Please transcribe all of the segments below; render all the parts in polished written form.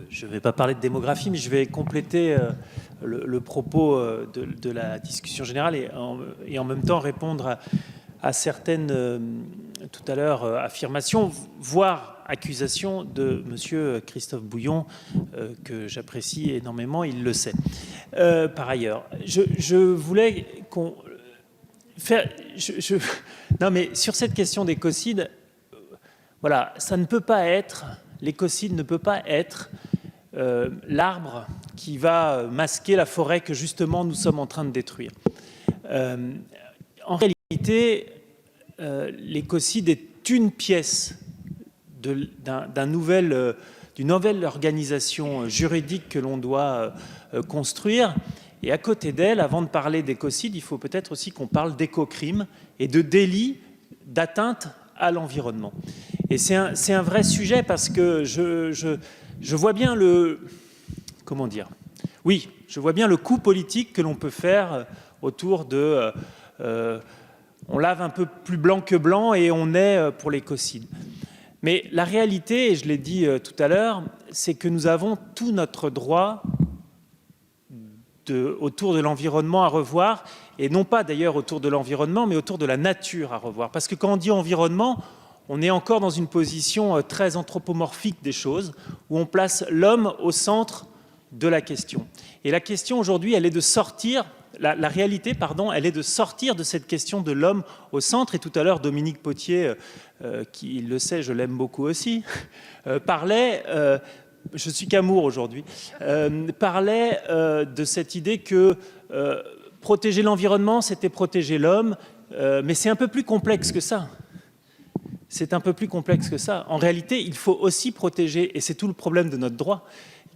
Je ne vais pas parler de démographie, mais je vais compléter le propos de la discussion générale et en même temps répondre à certaines, tout à l'heure, affirmations, voire accusations de M. Christophe Bouillon, que j'apprécie énormément, il le sait. Par ailleurs, je voulais qu'on... Non, mais sur cette question d'écocide, voilà, ça ne peut pas être... L'écocide ne peut pas être l'arbre qui va masquer la forêt que justement nous sommes en train de détruire. En réalité, l'écocide est une pièce d'une nouvelle organisation juridique que l'on doit construire. Et à côté d'elle, avant de parler d'écocide, il faut peut-être aussi qu'on parle d'écocrime et de délit d'atteinte à l'environnement. Et c'est un vrai sujet parce que je vois bien comment dire, oui, je vois bien le coup politique que l'on peut faire autour de on lave un peu plus blanc que blanc et on est pour l'écocide. Mais la réalité, et je l'ai dit tout à l'heure, c'est que nous avons tout notre droit autour de l'environnement à revoir, et non pas d'ailleurs autour de l'environnement, mais autour de la nature à revoir. Parce que quand on dit environnement, on est encore dans une position très anthropomorphique des choses, où on place l'homme au centre de la question. Et la question aujourd'hui, elle est de sortir, la réalité, pardon, elle est de sortir de cette question de l'homme au centre. Et tout à l'heure, Dominique Potier, qui il le sait, je l'aime beaucoup aussi, parlait... je suis qu'amour aujourd'hui, parlait de cette idée que protéger l'environnement, c'était protéger l'homme, mais c'est un peu plus complexe que ça. C'est un peu plus complexe que ça. En réalité, il faut aussi protéger, et c'est tout le problème de notre droit,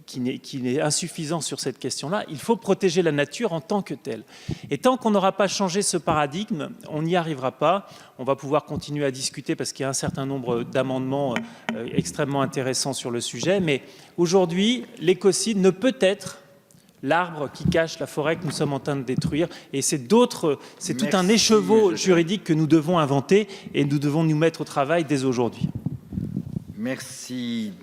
qui est insuffisant sur cette question-là, il faut protéger la nature en tant que telle. Et tant qu'on n'aura pas changé ce paradigme, on n'y arrivera pas. On va pouvoir continuer à discuter parce qu'il y a un certain nombre d'amendements extrêmement intéressants sur le sujet. Mais aujourd'hui, l'écocide ne peut être l'arbre qui cache la forêt que nous sommes en train de détruire. Et c'est tout un écheveau juridique que nous devons inventer et nous devons nous mettre au travail dès aujourd'hui. Merci.